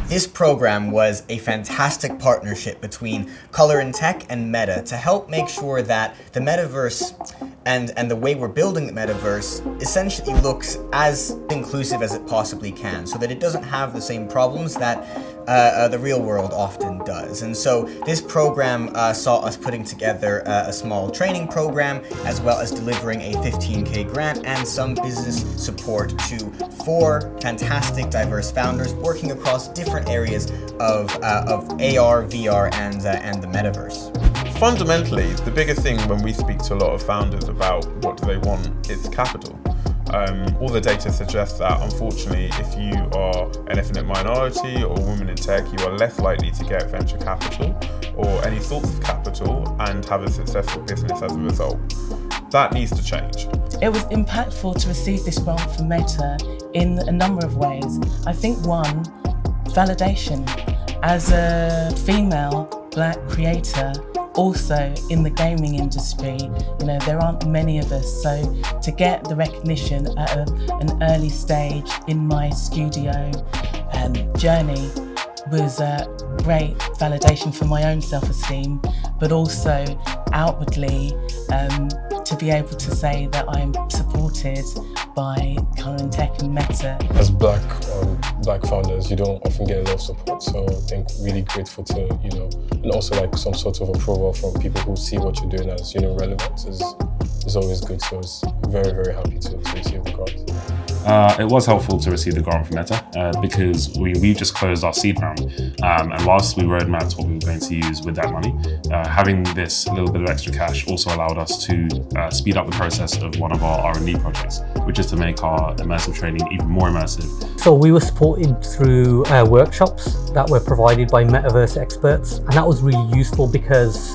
This program was a fantastic partnership between Color and Tech and Meta to help make sure that the metaverse and the way we're building the metaverse essentially looks as inclusive as it possibly can, so that it doesn't have the same problems that the real world often does. And so this program saw us putting together a small training program, as well as delivering a 15K grant and some business support to 4 fantastic diverse founders working across different areas of AR, VR, and the metaverse. Fundamentally, the biggest thing when we speak to a lot of founders about what do they want is capital. All the data suggests that, unfortunately, if you are an ethnic minority or a woman in tech, you are less likely to get venture capital or any sorts of capital and have a successful business as a result. That needs to change. It was impactful to receive this grant from Meta in a number of ways. I think one, validation. As a female Black creator, also in the gaming industry, there aren't many of us, so to get the recognition at an early stage in my studio journey was a great validation for my own self-esteem, but also outwardly to be able to say that I'm supported by Color and Tech and Meta. As Black founders, you don't often get a lot of support, so I think really grateful to, and also like some sort of approval from people who see what you're doing as, relevant is always good. So I was very, very happy to receive the grant. It was helpful to receive the grant from Meta because we just closed our seed round, and whilst we roadmapped what we were going to use with that money, having this little bit of extra cash also allowed us to speed up the process of one of our R&D projects, which is to make our immersive training even more immersive. So we were supported through workshops that were provided by Metaverse experts, and that was really useful because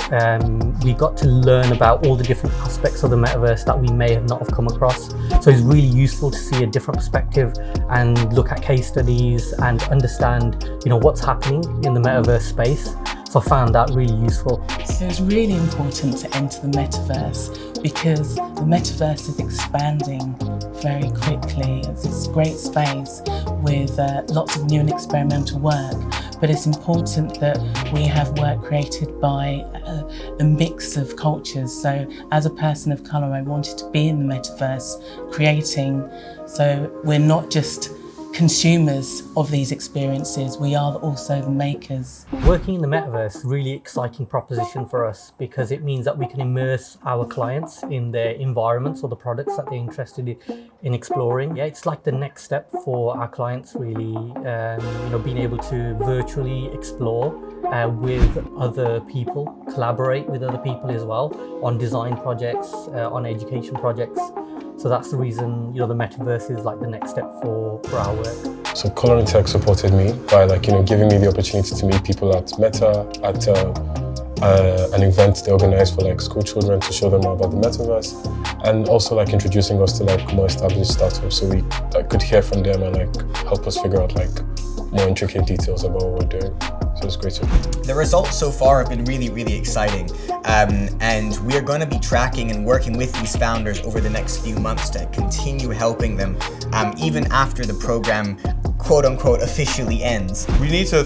we got to learn about all the different aspects of the Metaverse that we may have not have come across. So it's really useful to see a different perspective and look at case studies and understand, what's happening in the Metaverse space. So I found that really useful. So it's really important to enter the Metaverse because the Metaverse is expanding very quickly. It's this great space with lots of new and experimental work, but it's important that we have work created by a mix of cultures. So as a person of colour, I wanted to be in the Metaverse creating, so we're not just consumers of these experiences, we are also the makers. Working in the Metaverse, really exciting proposition for us because it means that we can immerse our clients in their environments or the products that they're interested in exploring. Yeah, it's like the next step for our clients really, being able to virtually explore with other people, collaborate with other people as well on design projects, on education projects. So that's the reason, the Metaverse is like the next step for our work. So Color and Tech supported me by giving me the opportunity to meet people at Meta, at an event they organized for school children to show them more about the Metaverse, and also introducing us to more established startups so we could hear from them and help us figure out more intricate details about what we're doing. So it's great. The results so far have been really, really exciting. And we're going to be tracking and working with these founders over the next few months to continue helping them, even after the program, quote unquote, officially ends. We need to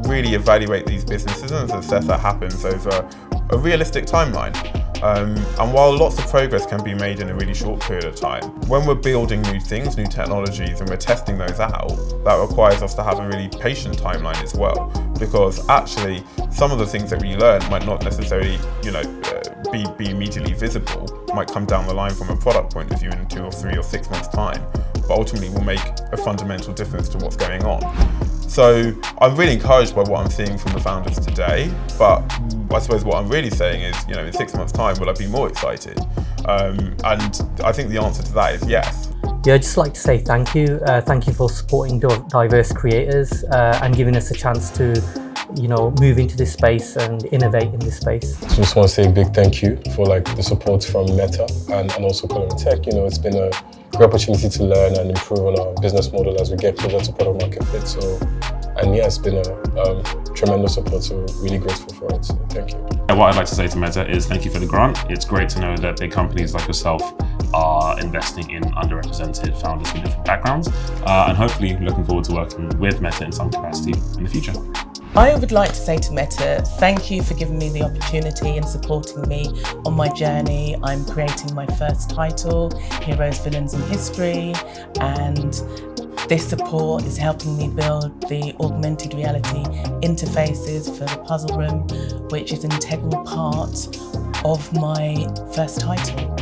really evaluate these businesses and assess that happens over a realistic timeline. And while lots of progress can be made in a really short period of time, when we're building new things, new technologies, and we're testing those out, that requires us to have a really patient timeline as well. Because actually, some of the things that we learn might not necessarily, be immediately visible, might come down the line from a product point of view in 2 or 3 or 6 months' time, but ultimately will make a fundamental difference to what's going on. So I'm really encouraged by what I'm seeing from the founders today, but I suppose what I'm really saying is, in 6 months' time, will I be more excited? And I think the answer to that is yes. Yeah, I'd just like to say thank you. Thank you for supporting diverse creators and giving us a chance to, move into this space and innovate in this space. So just want to say a big thank you for the support from Meta and also Color and Tech. It's been a great opportunity to learn and improve on our business model as we get closer to product market fit. So, and yeah, it's been a tremendous support, so really grateful for it. So thank you. What I'd like to say to Meta is thank you for the grant. It's great to know that big companies like yourself are investing in underrepresented founders from different backgrounds, and hopefully looking forward to working with Meta in some capacity in the future. I would like to say to Meta, thank you for giving me the opportunity and supporting me on my journey. I'm creating my first title, Heroes, Villains and History, and this support is helping me build the augmented reality interfaces for the puzzle room, which is an integral part of my first title.